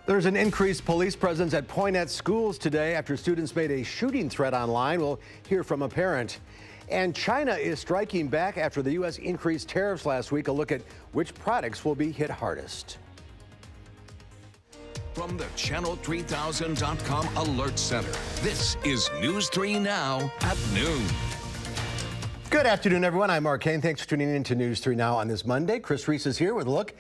There's an increased police presence at Poinette schools today after students made a shooting threat online. We'll hear from a parent. And China is striking back after the U.S. increased tariffs last week. A look at which products will be hit hardest. From the Channel3000.com Alert Center, this is News 3 Now at noon. Good afternoon, everyone. I'm Mark Kane. Thanks for tuning in to News 3 Now on this Monday. Chris Reese is here with a look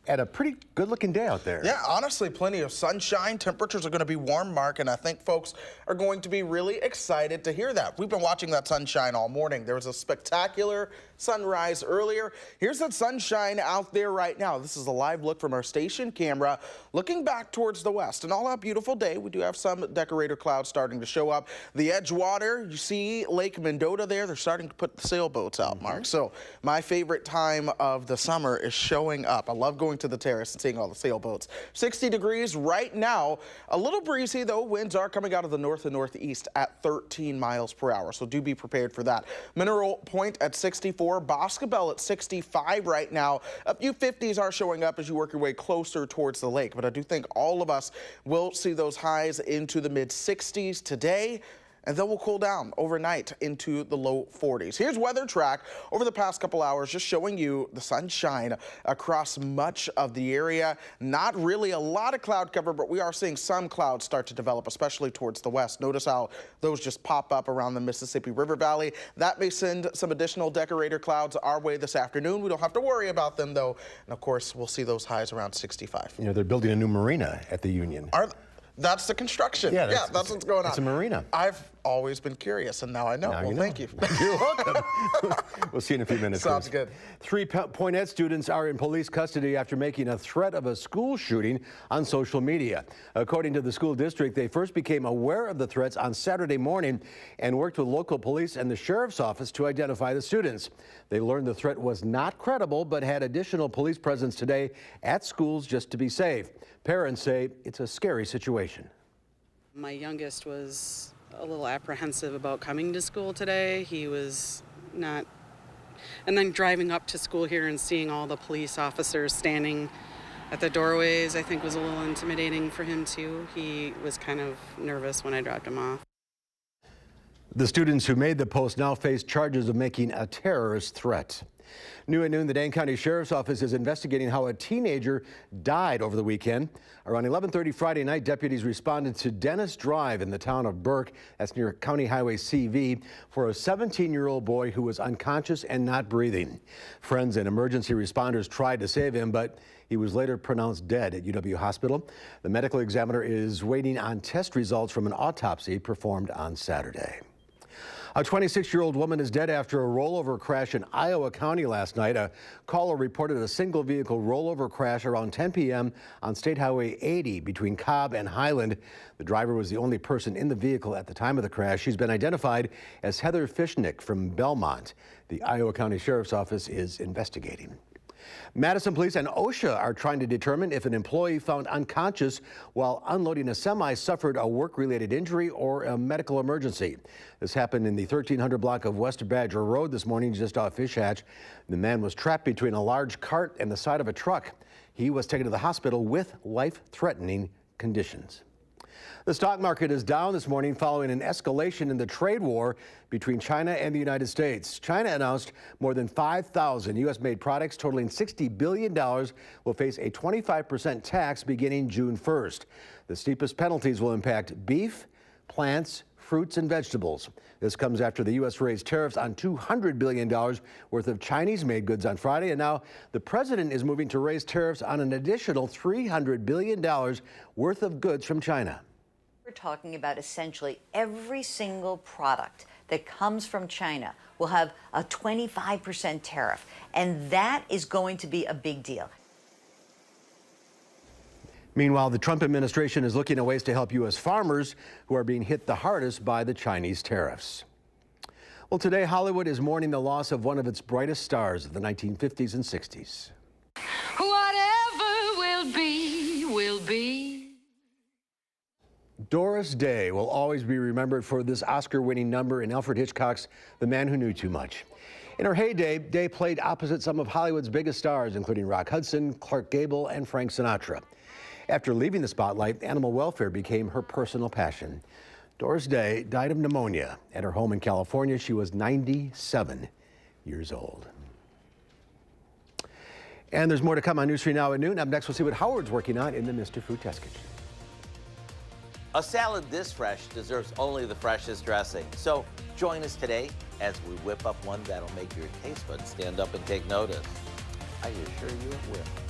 at a pretty good-looking day out there. Yeah, honestly, plenty of sunshine. Temperatures are going to be warm, Mark, and I think folks are going to be really excited to hear that. We've been watching that sunshine all morning. There was a spectacular sunrise earlier. Here's that sunshine out there right now. This is a live look from our station camera looking back towards the west. An all-out beautiful day. We do have some decorator clouds starting to show up. The Edgewater, you see Lake Mendota there. They're starting to put the sailboats out, Mark. So my favorite time of the summer is showing up. I love going to the terrace and seeing all the sailboats. 60 degrees right now. A little breezy, though. Winds are coming out of the north and northeast at 13 miles per hour. So do be prepared for that. Mineral Point at 64. Boscobel at 65 right now. A few 50s are showing up as you work your way closer towards the lake. But I do think all of us will see those highs into the mid 60s today. And then we'll cool down overnight into the low 40s. Here's Weather Track over the past couple hours, just showing you the sunshine across much of the area. Not really a lot of cloud cover, but we are seeing some clouds start to develop, especially towards the west. Notice how those just pop up around the Mississippi River Valley. That may send some additional decorator clouds our way this afternoon. We don't have to worry about them, though. And of course, we'll see those highs around 65. You know, they're building a new marina at the Union. That's the construction. Yeah, that's what's going on. It's a marina. I've always been curious, and now I know. Well, thank you. You're welcome. We'll see you in a few minutes. Sounds good. 3 Poinette students are in police custody after making a threat of a school shooting on social media. According to the school district, they first became aware of the threats on Saturday morning and worked with local police and the sheriff's office to identify the students. They learned the threat was not credible, but had additional police presence today at schools just to be safe. Parents say it's a scary situation. My youngest was a little apprehensive about coming to school today. He was not, and then driving up to school here and seeing all the police officers standing at the doorways, I think was a little intimidating for him too. He was kind of nervous when I dropped him off. The students who made the post now face charges of making a terrorist threat. New at noon, the Dane County Sheriff's Office is investigating how a teenager died over the weekend. Around 11:30 Friday night, deputies responded to Dennis Drive in the town of Burke, that's near County Highway CV, for a 17-year-old boy who was unconscious and not breathing. Friends and emergency responders tried to save him, but he was later pronounced dead at UW Hospital. The medical examiner is waiting on test results from an autopsy performed on Saturday. A 26-year-old woman is dead after a rollover crash in Iowa County last night. A caller reported a single vehicle rollover crash around 10 p.m. on State Highway 80 between Cobb and Highland. The driver was the only person in the vehicle at the time of the crash. She's been identified as Heather Fishnick from Belmont. The Iowa County Sheriff's Office is investigating. Madison police and OSHA are trying to determine if an employee found unconscious while unloading a semi suffered a work-related injury or a medical emergency. This happened in the 1300 block of West Badger Road this morning just off Fish Hatch. The man was trapped between a large cart and the side of a truck. He was taken to the hospital with life-threatening conditions. The stock market is down this morning following an escalation in the trade war between China and the United States. China announced more than 5,000 U.S.-made products totaling $60 billion will face a 25% tax beginning June 1st. The steepest penalties will impact beef, plants, fruits, and vegetables. This comes after the U.S. raised tariffs on $200 billion worth of Chinese-made goods on Friday, and now the president is moving to raise tariffs on an additional $300 billion worth of goods from China. We're talking about essentially every single product that comes from China will have a 25% tariff, and that is going to be a big deal. Meanwhile, the Trump administration is looking at ways to help U.S. farmers who are being hit the hardest by the Chinese tariffs. Well, today, Hollywood is mourning the loss of one of its brightest stars of the 1950s and 60s. Whatever will be, will be. Doris Day will always be remembered for this Oscar-winning number in Alfred Hitchcock's The Man Who Knew Too Much. In her heyday, Day played opposite some of Hollywood's biggest stars, including Rock Hudson, Clark Gable, and Frank Sinatra. After leaving the spotlight, animal welfare became her personal passion. Doris Day died of pneumonia at her home in California. She was 97 years old. And there's more to come on News 3 Now at noon. Up next, we'll see what Howard's working on in the Mr. Food Test Kitchen. A salad this fresh deserves only the freshest dressing. So join us today as we whip up one that'll make your taste buds stand up and take notice. I assure you it will.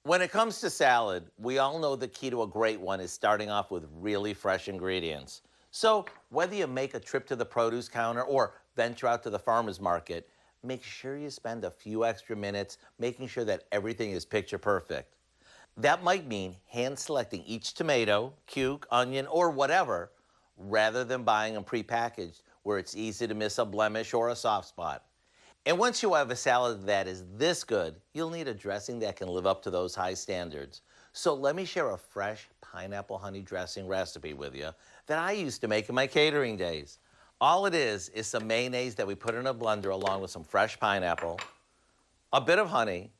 When it comes to salad, we all know the key to a great one is starting off with really fresh ingredients. So whether you make a trip to the produce counter or venture out to the farmer's market, make sure you spend a few extra minutes making sure that everything is picture perfect. That might mean hand selecting each tomato, cuke, onion, or whatever, rather than buying them prepackaged where it's easy to miss a blemish or a soft spot. And once you have a salad that is this good, you'll need a dressing that can live up to those high standards. So let me share a fresh pineapple honey dressing recipe with you that I used to make in my catering days. All it is some mayonnaise that we put in a blender along with some fresh pineapple, a bit of honey,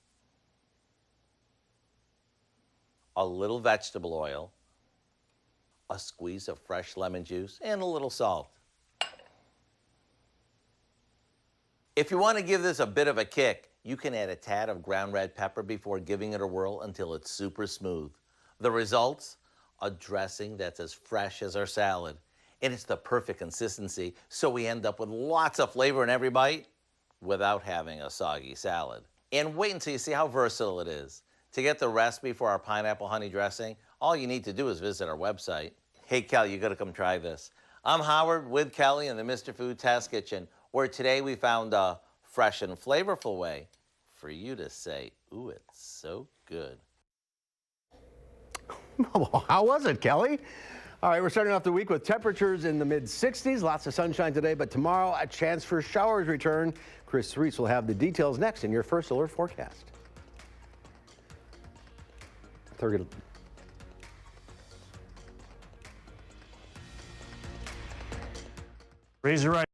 a little vegetable oil, a squeeze of fresh lemon juice, and a little salt. If you want to give this a bit of a kick, you can add a tad of ground red pepper before giving it a whirl until it's super smooth. The results? A dressing that's as fresh as our salad. And it's the perfect consistency, so we end up with lots of flavor in every bite without having a soggy salad. And wait until you see how versatile it is. To get the recipe for our pineapple honey dressing, all you need to do is visit our website. Hey, Kelly, you gotta come try this. I'm Howard with Kelly in the Mr. Food Test Kitchen, where today we found a fresh and flavorful way for you to say, ooh, it's so good. Well, how was it, Kelly? All right, we're starting off the week with temperatures in the mid-60s. Lots of sunshine today, but tomorrow a chance for showers return. Chris Reese will have the details next in your First Alert forecast. Raise your right.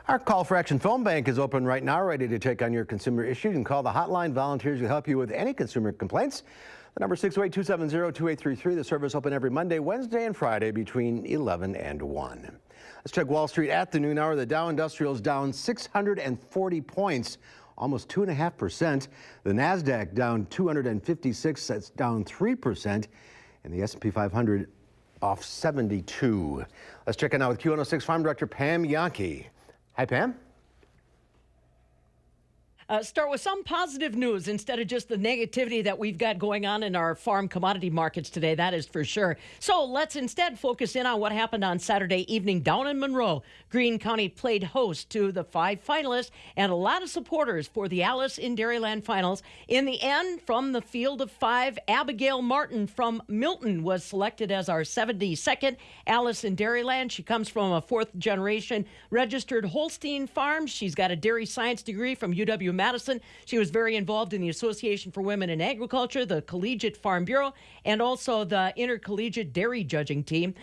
Our Call for Action phone bank is open right now, ready to take on your consumer issues. You can call the hotline. Volunteers will help you with any consumer complaints. The number 608-270-2833. The service open every Monday, Wednesday, and Friday between 11 and 1. Let's check Wall Street at the noon hour. The Dow Industrial is down 640 points, almost 2.5%. The NASDAQ down 256, that's down 3%. And the S&P 500 off 72. Let's check in now with Q106 Farm Director Pam Yankee. Hi, Pam. Start with some positive news instead of just the negativity that we've got going on in our farm commodity markets today, that is for sure. So let's instead focus in on what happened on Saturday evening down in Monroe. Greene County played host to the 5 finalists and a lot of supporters for the Alice in Dairyland finals. In the end, from the field of 5, Abigail Martin from Milton was selected as our 72nd Alice in Dairyland. She comes from a 4th-generation registered Holstein farm. She's got a dairy science degree from UW Madison. She was very involved in the Association for Women in Agriculture, the Collegiate Farm Bureau, and also the Intercollegiate Dairy Judging Team.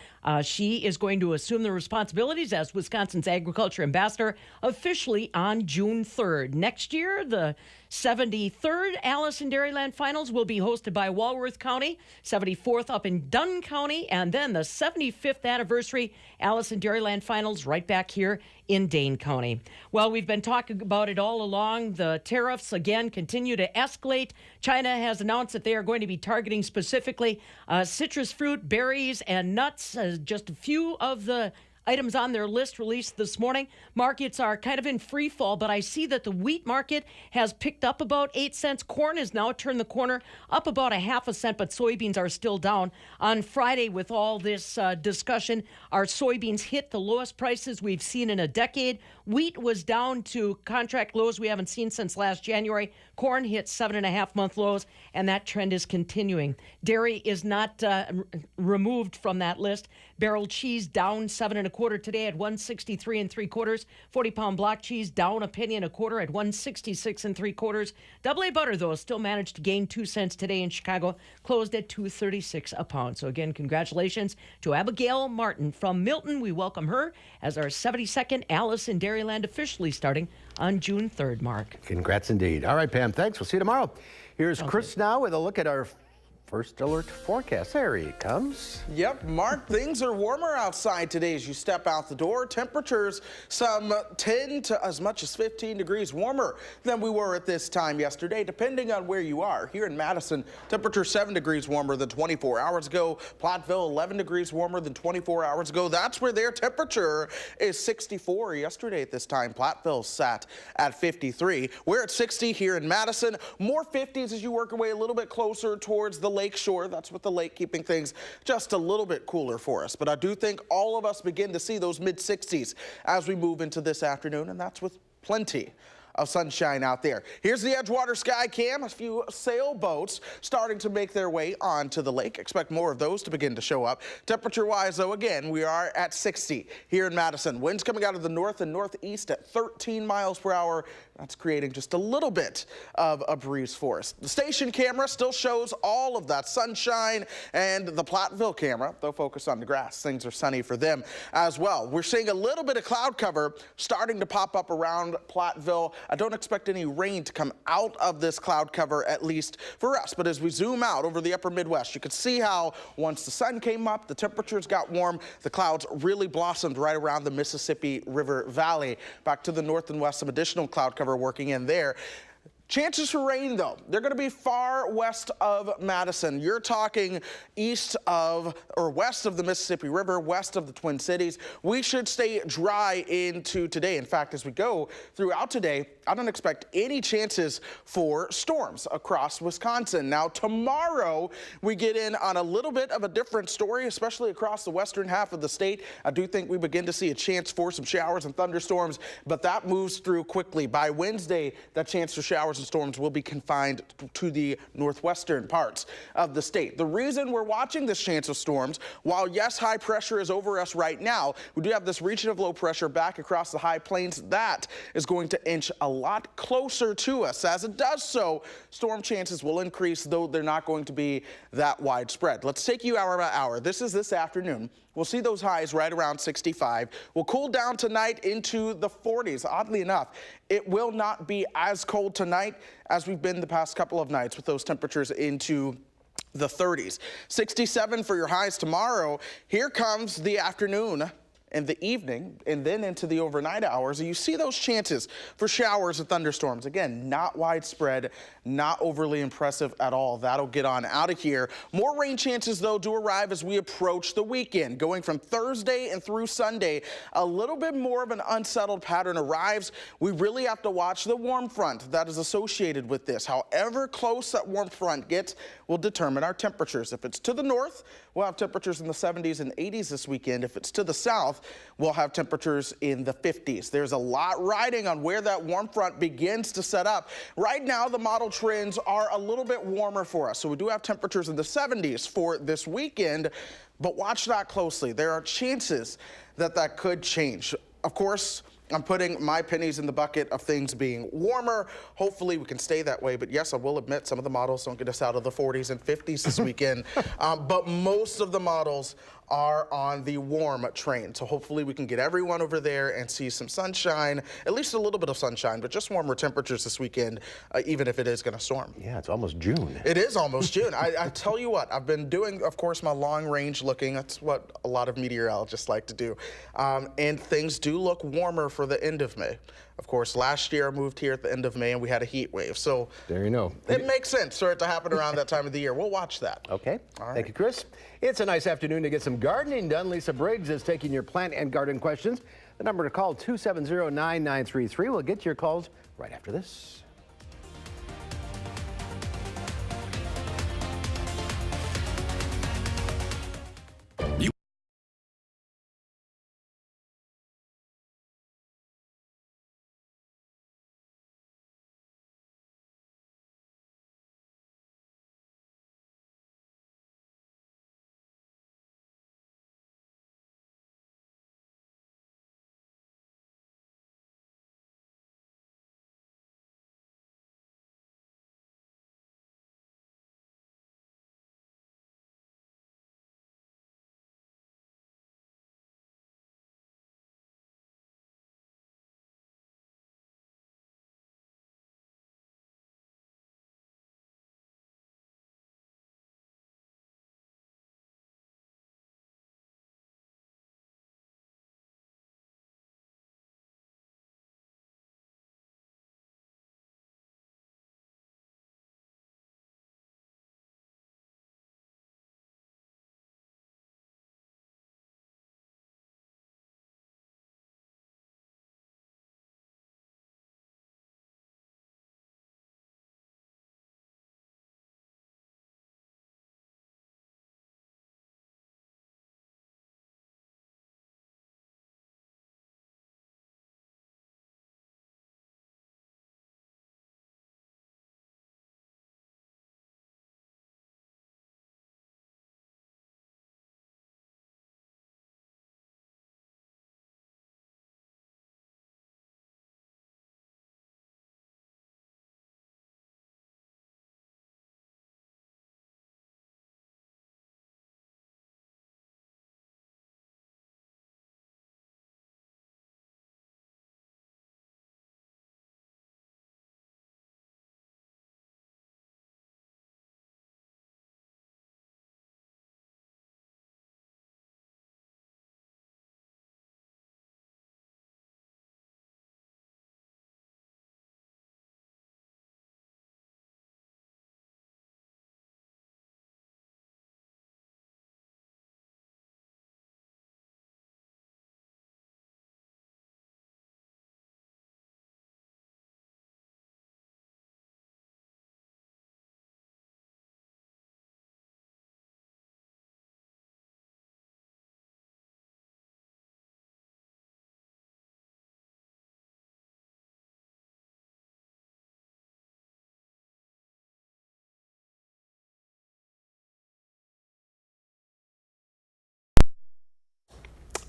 She is going to assume the responsibilities as Wisconsin's Agriculture Ambassador officially on June 3rd. Next year, the 73rd Alice in Dairyland Finals will be hosted by Walworth County, 74th up in Dunn County, and then the 75th anniversary Alice in Dairyland Finals right back here in Dane County. Well, we've been talking about it all along. The tariffs, again, continue to escalate. China has announced that they are going to be targeting specifically citrus fruit, berries, and nuts, just a few of the items on their list released this morning. Markets are kind of in free fall, but I see that the wheat market has picked up about 8 cents. Corn has now turned the corner, up about a half a cent, but soybeans are still down. On Friday, with all this discussion, our soybeans hit the lowest prices we've seen in a decade. Wheat was down to contract lows we haven't seen since last January. Corn hit 7.5-month lows, and that trend is continuing. Dairy is not removed from that list. Barrel cheese down 7 1/4 today at 163 3/4. 40-pound block cheese down a penny and a quarter at 166 3/4. Double A butter, though, still managed to gain 2 cents today in Chicago, closed at $2.36 a pound. So again, congratulations to Abigail Martin from Milton. We welcome her as our 72nd Alice in Dairyland, officially starting on June 3rd, Mark. Congrats indeed. All right, Pam, thanks. We'll see you tomorrow. Here's Chris now with a look at our first alert forecast. There he comes. Yep, Mark, things are warmer outside today as you step out the door. Temperatures some 10 to as much as 15 degrees warmer than we were at this time yesterday, depending on where you are. Here in Madison, temperature 7 degrees warmer than 24 hours ago. Platteville, 11 degrees warmer than 24 hours ago. That's where their temperature is 64. Yesterday at this time, Platteville sat at 53. We're at 60 here in Madison. More 50s as you work your way a little bit closer towards the lake shore. That's with the lake keeping things just a little bit cooler for us. But I do think all of us begin to see those mid-60s as we move into this afternoon, and that's with plenty of sunshine out there. Here's the Edgewater Sky Cam. A few sailboats starting to make their way onto the lake. Expect more of those to begin to show up. Temperature-wise, though, again, we are at 60 here in Madison. Winds coming out of the north and northeast at 13 miles per hour. That's creating just a little bit of a breeze for us. The station camera still shows all of that sunshine, and the Platteville camera, they'll focus on the grass. Things are sunny for them as well. We're seeing a little bit of cloud cover starting to pop up around Platteville. I don't expect any rain to come out of this cloud cover, at least for us. But as we zoom out over the upper Midwest, you can see how once the sun came up, the temperatures got warm, the clouds really blossomed right around the Mississippi River Valley. Back to the north and west, some additional cloud cover working in there. Chances for rain, though, they're going to be far west of Madison. You're talking east of or west of the Mississippi River, west of the Twin Cities. We should stay dry into today. In fact, as we go throughout today, I don't expect any chances for storms across Wisconsin. Now, tomorrow, we get in on a little bit of a different story, especially across the western half of the state. I do think we begin to see a chance for some showers and thunderstorms, but that moves through quickly. By Wednesday, that chance for showers and storms will be confined to the northwestern parts of the state. The reason we're watching this chance of storms, while yes, high pressure is over us right now, we do have this region of low pressure back across the high plains. That is going to inch a lot closer to us. As it does so, storm chances will increase, though they're not going to be that widespread. Let's take you hour by hour. This is this afternoon. We'll see those highs right around 65. We'll cool down tonight into the 40s. Oddly enough, it will not be as cold tonight as we've been the past couple of nights with those temperatures into the 30s. 67 for your highs tomorrow. Here comes the afternoon and the evening, and then into the overnight hours, you see those chances for showers and thunderstorms. Again, not widespread, not overly impressive at all. That'll get on out of here. More rain chances, though, do arrive as we approach the weekend. Going from Thursday and through Sunday, a little bit more of an unsettled pattern arrives. We really have to watch the warm front that is associated with this. However close that warm front gets will determine our temperatures. If it's to the north, we'll have temperatures in the 70s and 80s this weekend. If it's to the south, we'll have temperatures in the 50s. There's a lot riding on where that warm front begins to set up. Right now, the model trends are a little bit warmer for us. So we do have temperatures in the 70s for this weekend, but watch that closely. There are chances that that could change. Of course, I'm putting my pennies in the bucket of things being warmer. Hopefully we can stay that way. But yes, I will admit some of the models don't get us out of the 40s and 50s this weekend. But most of the models are on the warm train. So hopefully we can get everyone over there and see some sunshine, at least a little bit of sunshine, but just warmer temperatures this weekend, even if it is going to storm. Yeah, it's almost June. It is almost June. I tell you what, I've been doing, of course, my long range looking. That's what a lot of meteorologists like to do. And things do look warmer for the end of May. Of course, last year I moved here at the end of May and we had a heat wave. So there you know. It makes sense for it to happen around that time of the year. We'll watch that. Okay. All right. Thank you, Chris. It's a nice afternoon to get some gardening done. Lisa Briggs is taking your plant and garden questions. The number to call, 270-9933. We'll get to your calls right after this.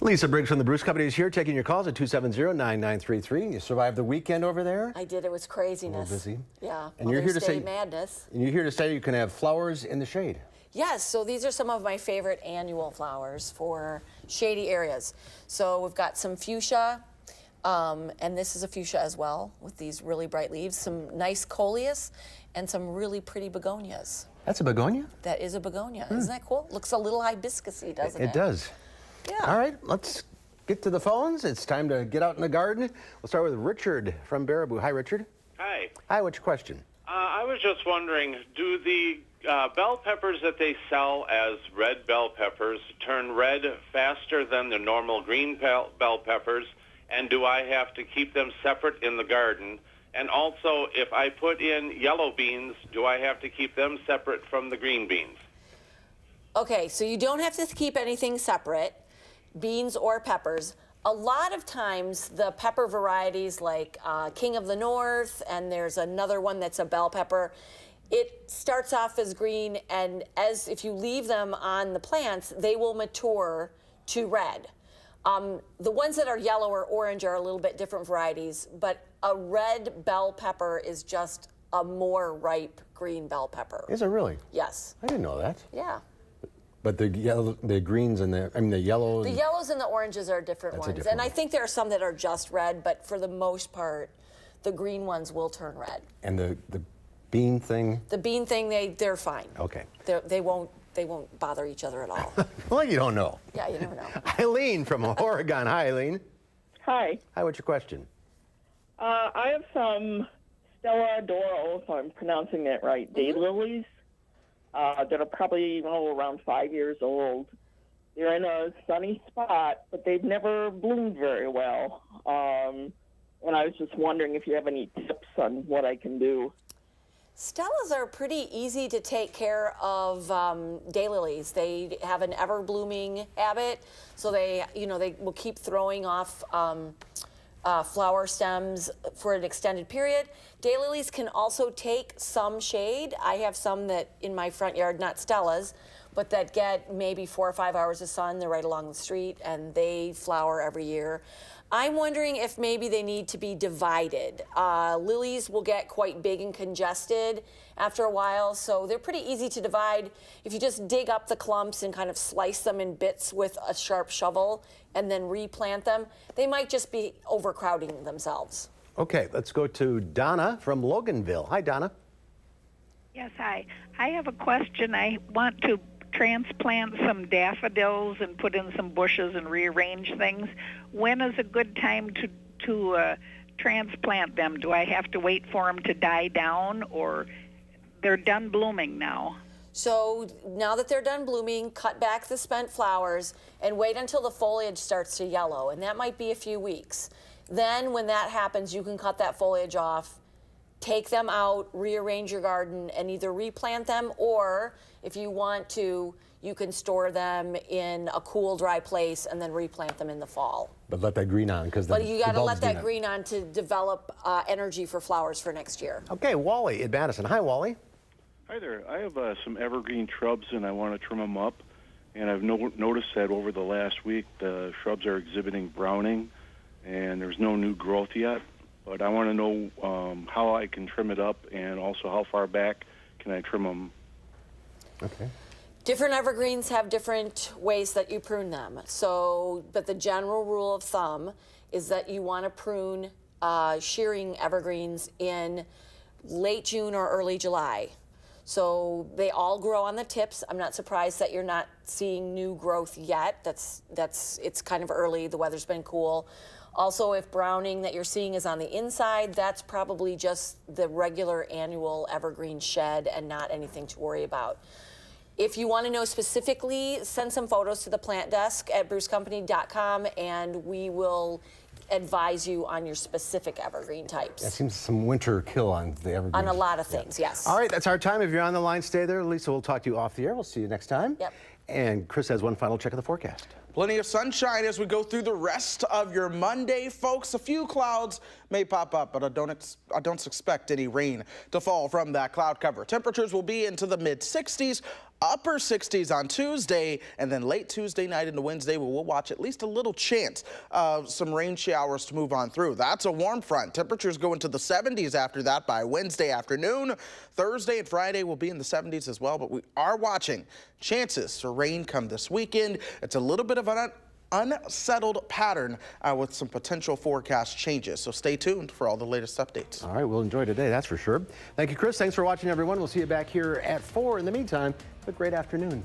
Lisa Briggs from the Bruce Company is here taking your calls at 270-9933. You survived the weekend over there? I did. It was craziness. A little busy. Yeah. And you're here to say madness. And you're here to say you can have flowers in the shade. Yes. So these are some of my favorite annual flowers for shady areas. So we've got some fuchsia, and this is a fuchsia as well with these really bright leaves. Some nice coleus, and some really pretty begonias. That's a begonia? That is a begonia. Isn't that cool? Looks a little hibiscusy, doesn't it? It does. Yeah. All right, let's get to the phones. It's time to get out in the garden. We'll start with Richard from Baraboo. Hi, Richard. Hi. Hi, what's your question? I was just wondering, do the bell peppers that they sell as red bell peppers turn red faster than the normal green bell peppers? And do I have to keep them separate in the garden? And also, if I put in yellow beans, do I have to keep them separate from the green beans? Okay, so you don't have to keep anything separate, beans or peppers. A lot of times the pepper varieties like King of the North, and there's another one that's a bell pepper, it starts off as green, and if you leave them on the plants, they will mature to red. The ones that are yellow or orange are a little bit different varieties, but a red bell pepper is just a more ripe green bell pepper. Is it really? Yes. I didn't know that. Yeah. But the greens and the yellows. The yellows and the oranges are different ones. And I think there are some that are just red, but for the most part, the green ones will turn red. And the bean thing? The bean thing, they're fine. Okay. They won't bother each other at all. Well, you don't know. Yeah, you never know. Eileen from Oregon. Hi, Eileen. Hi. Hi, what's your question? I have some Stella Doro, if I'm pronouncing it right, daylilies that are probably around 5 years old. They're in a sunny spot, but they've never bloomed very well. And I was just wondering if you have any tips on what I can do. Stellas are pretty easy to take care of daylilies. They have an ever-blooming habit, so they will keep throwing off flower stems for an extended period. Daylilies can also take some shade. I have some that in my front yard, not Stellas, but that get maybe 4 or 5 hours of sun. They're right along the street, and they flower every year. I'm wondering if maybe they need to be divided. Lilies will get quite big and congested after a while, so they're pretty easy to divide. If you just dig up the clumps and kind of slice them in bits with a sharp shovel and then replant them, they might just be overcrowding themselves. Okay, let's go to Donna from Loganville. Hi, Donna. Yes, hi. I have a question. I want to transplant some daffodils and put in some bushes and rearrange things. When is a good time to transplant them? Do I have to wait for them to die down, or they're done blooming now? So now that they're done blooming, cut back the spent flowers and wait until the foliage starts to yellow, and that might be a few weeks. Then when that happens, you can cut that foliage off, take them out, rearrange your garden, and either replant them, or if you want to, you can store them in a cool, dry place and then replant them in the fall. But let that green on, because But you got to let that green on to develop energy for flowers for next year. Okay, Wally at Madison. Hi, Wally. Hi there. I have some evergreen shrubs, and I want to trim them up. And I've noticed that over the last week, the shrubs are exhibiting browning, and there's no new growth yet. But I want to know how I can trim it up, and also how far back can I trim them. Okay. Different evergreens have different ways that you prune them. But the general rule of thumb is that you want to prune shearing evergreens in late June or early July. So they all grow on the tips. I'm not surprised that you're not seeing new growth yet. It's kind of early. The weather's been cool. Also, if browning that you're seeing is on the inside, that's probably just the regular annual evergreen shed and not anything to worry about. If you want to know specifically, send some photos to the plant desk at brucecompany.com, and we will advise you on your specific evergreen types. That seems some winter kill on the evergreen. On a lot of things, yes. All right, that's our time. If you're on the line, stay there. Lisa, we'll talk to you off the air. We'll see you next time. Yep. And Chris has one final check of the forecast. Plenty of sunshine as we go through the rest of your Monday, folks. A few clouds may pop up, but I don't expect any rain to fall from that cloud cover. Temperatures will be into the mid-60s. upper 60s on Tuesday, and then late Tuesday night into Wednesday, we'll watch at least a little chance of some rain showers to move on through. That's a warm front. Temperatures go into the 70s after that by Wednesday afternoon. Thursday and Friday will be in the 70s as well, but we are watching chances for rain come this weekend. It's a little bit of an unsettled pattern with some potential forecast changes. So stay tuned for all the latest updates. All right, we'll enjoy today, that's for sure. Thank you, Chris. Thanks for watching, everyone. We'll see you back here at 4. In the meantime, have a great afternoon.